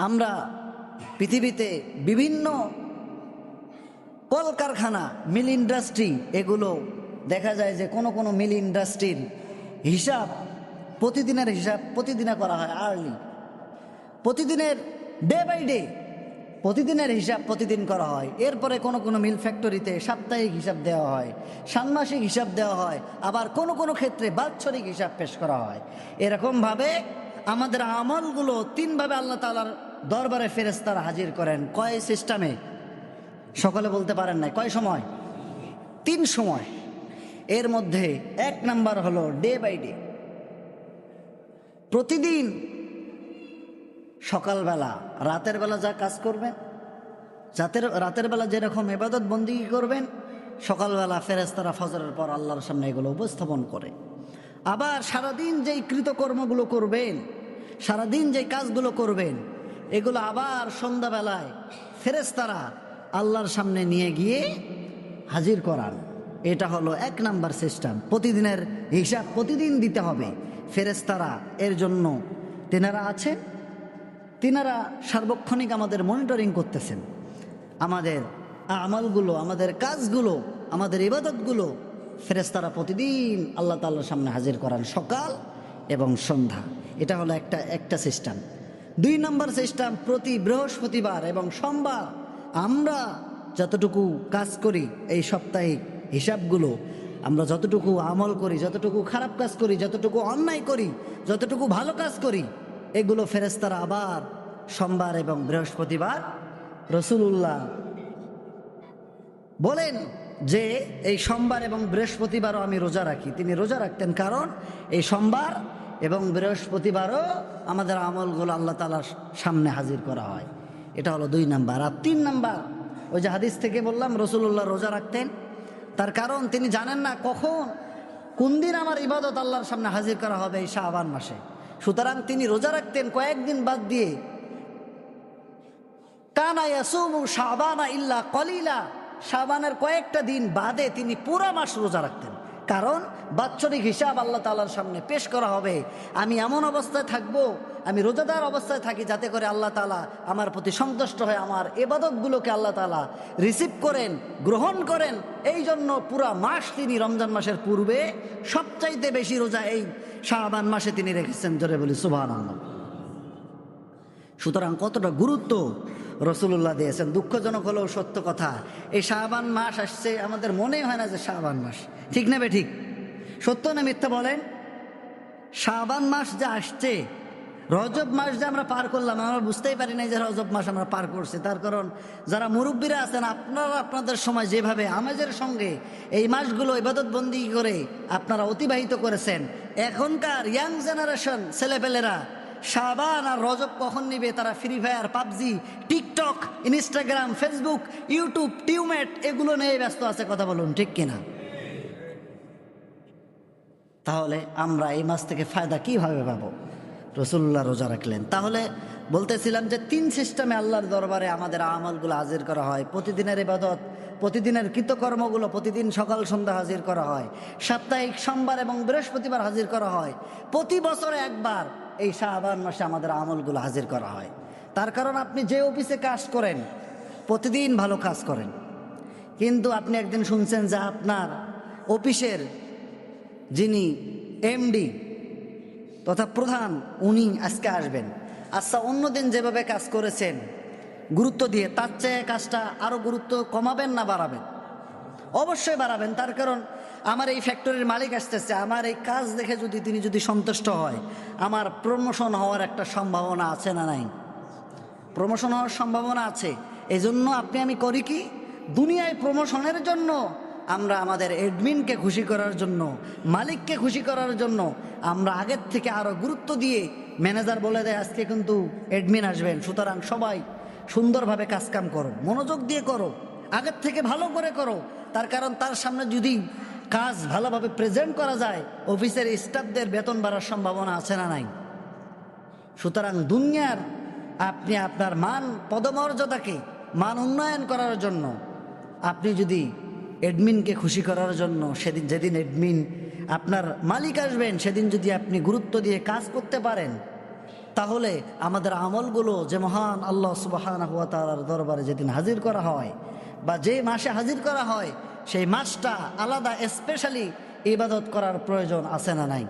আমরা পৃথিবীতে বিভিন্ন কলকারখানা, মিল ইন্ডাস্ট্রি, এগুলো দেখা যায় যে কোনো মিল ইন্ডাস্ট্রির হিসাব, প্রতিদিনের হিসাব প্রতিদিনে করা হয় আর্লি, প্রতিদিনের ডে বাই ডে প্রতিদিনের হিসাব প্রতিদিন করা হয়। এরপরে কোনো মিল ফ্যাক্টরিতে সাপ্তাহিক হিসাব দেওয়া হয়, ষান্মাসিক হিসাব দেওয়া হয়, আবার কোনো ক্ষেত্রে বাৎসরিক হিসাব পেশ করা হয়। এরকমভাবে আমাদের আমলগুলো তিনভাবে আল্লাহ তাআলার দরবারে ফেরেশতারা হাজির করেন। কয় সিস্টেমে? সকলে বলতে পারেন না কয় সময়? 3 সময়। এর মধ্যে 1 নাম্বার হলো ডে বাই ডে, প্রতিদিন সকালবেলা, রাতের বেলা যা কাজ করবেন, রাতের বেলা যেরকম ইবাদত বন্দেগী করবেন, সকালবেলা ফেরেশতারা ফজরের পর আল্লাহর সামনে এগুলো উপস্থাপন করে। আবার সারাদিন যেই কৃতকর্মগুলো করবেন, সারাদিন যেই কাজগুলো করবেন, এগুলো আবার সন্ধ্যাবেলায় ফেরেশতারা আল্লাহর সামনে নিয়ে গিয়ে হাজির করান। এটা হলো 1 নাম্বার সিস্টেম। প্রতিদিনের হিসাব প্রতিদিন দিতে হবে। ফেরেশতারা এর জন্য তেনারা আছেন, তিনারা সার্বক্ষণিক আমাদের মনিটরিং করতেছেন। আমাদের আমলগুলো, আমাদের কাজগুলো, আমাদের ইবাদতগুলো ফেরেশতারা প্রতিদিন আল্লাহ তাআলার সামনে হাজির করান, সকাল এবং সন্ধ্যা। এটা হলো একটা সিস্টেম। 2 নম্বর সিস্টেম, প্রতি বৃহস্পতিবার এবং সোমবার আমরা যতটুকু কাজ করি, এই সাপ্তাহিক হিসাবগুলো, আমরা যতটুকু আমল করি, যতটুকু খারাপ কাজ করি, যতটুকু অন্যায় করি, যতটুকু ভালো কাজ করি, এগুলো ফেরেশতারা আবার সোমবার এবং বৃহস্পতিবার, রাসূলুল্লাহ বলেন যে এই সোমবার এবং বৃহস্পতিবারও আমি রোজা রাখি। তিনি রোজা রাখতেন, কারণ এই সোমবার এবং বৃহস্পতিবারও আমাদের আমলগুলো আল্লাহ তাআলার সামনে হাজির করা হয়। এটা হলো 2 নাম্বার। আর 3 নাম্বার, ওই যে হাদিস থেকে বললাম রাসূলুল্লাহ রোজা রাখতেন, তার কারণ তিনি জানেন না কখন কোন দিন আমার ইবাদত আল্লাহর সামনে হাজির করা হবে এই শাবান মাসে। সুতরাং তিনি রোজা রাখতেন কয়েকদিন বাদ দিয়ে। কানা ইয়াসুমু শাবানা ইল্লা কলিলা, শাবানের কয়েকটা দিন বাদে তিনি পুরো মাস রোজা রাখতেন, কারণ বাৎসরিক হিসাব আল্লাহ তাআলার সামনে পেশ করা হবে। আমি এমন অবস্থায় থাকবো, আমি রোজাদার অবস্থায় থাকি, যাতে করে আল্লাহ তাআলা আমার প্রতি সন্তুষ্ট হয়ে আমার ইবাদতগুলোকে আল্লাহ তাআলা রিসিভ করেন, গ্রহণ করেন। এই জন্য পুরা মাস তিনি রমজান মাসের পূর্বে সবচাইতে বেশি রোজা এই শাবান মাসে তিনি রেখেছেন। জোরে বলি সুবহানাল্লাহ। সুতরাং কতটা গুরুত্ব রাসূলুল্লাহ দিয়েছেন। দুঃখজনক হলেও সত্য কথা, এই শাবান মাস আসছে, আমাদের মনে হয় না যে শাবান মাস। ঠিক না বে ঠিক? সত্য না মিথ্যা বলেন? শাবান মাস যে আসছে, রজব মাস যে আমরা পার করলাম, আমরা বুঝতেই পারি না যে রজব মাস আমরা পার করছি। তার কারণ যারা মুরব্বীরা আছেন, আপনারা আপনাদের সময় যেভাবে আমেজের সঙ্গে এই মাসগুলো ইবাদত বন্দেগী করে আপনারা অতিবাহিত করেছেন, এখনকার ইয়াং জেনারেশন ছেলেপেলেরা শাবান আর রজব কখন নিবে, তারা Free Fire, PUBG, TikTok, Instagram, Facebook, YouTube, টিউমেট এগুলো নিয়ে ব্যস্ত আছে। কথা বলুন ঠিক কিনা? তাহলে আমরা এই মাস থেকে ফায়দা কিভাবে পাবো? রাসূলুল্লাহ রোজা রাখলেন। তাহলে বলতেছিলাম যে 3 সিস্টেমে আল্লাহর দরবারে আমাদের আমলগুলো হাজির করা হয়। প্রতিদিনের ইবাদত, প্রতিদিনের কৃতকর্মগুলো প্রতিদিন সকাল সন্ধ্যা হাজির করা হয়। সাপ্তাহিক সোমবার এবং বৃহস্পতিবার হাজির করা হয়। প্রতি বছরে একবার এই শাবান মাসে আমাদের আমলগুলো হাজির করা হয়। তার কারণ আপনি যে অফিসে কাজ করেন, প্রতিদিন ভালো কাজ করেন, কিন্তু আপনি একদিন শুনছেন যে আপনার অফিসের যিনি এমডি তথা প্রধান, উনি আজকে আসবেন। আচ্ছা, অন্যদিন যেভাবে কাজ করেছেন গুরুত্ব দিয়ে, তার চেয়ে কাজটা আরও গুরুত্ব কমাবেন না বাড়াবেন? অবশ্যই বাড়াবেন। তার কারণ আমার এই ফ্যাক্টরির মালিক আসতেছে, আমার এই কাজ দেখে যদি তিনি সন্তুষ্ট হয়, আমার প্রমোশন হওয়ার একটা সম্ভাবনা আছে না নাই? প্রমোশন হওয়ার সম্ভাবনা আছে। এই জন্য আমি করি কি, দুনিয়ায় প্রমোশনের জন্য আমরা আমাদের অ্যাডমিনকে খুশি করার জন্য, মালিককে খুশি করার জন্য আমরা আগের থেকে আরও গুরুত্ব দিয়ে, ম্যানেজার বলে দেয় আজকে কিন্তু অ্যাডমিন আসবেন, সুতরাং সবাই সুন্দরভাবে কাজকাম করো, মনোযোগ দিয়ে করো, আগের থেকে ভালো করে করো। তার কারণ তার সামনে যদি কাজ ভালোভাবে প্রেজেন্ট করা যায়, অফিসের স্টাফদের বেতন বাড়ার সম্ভাবনা আছে না নাই? সুতরাং দুনিয়ার আপনি আপনার মান পদমর্যাদাকে মান উন্নয়ন করার জন্য, আপনি যদি অ্যাডমিনকে খুশি করার জন্য যেদিন অ্যাডমিন আপনার মালিক আসবেন, সেদিন যদি আপনি গুরুত্ব দিয়ে কাজ করতে পারেন, তাহলে আমাদের আমলগুলো যে মহান আল্লাহ সুবহানাহু ওয়া তাআলার দরবারে যেদিন হাজির করা হয় বা যে মাসে হাজির করা হয় সেই মাসটা আলাদা স্পেশালি ইবাদত করার প্রয়োজন আছে না নাই?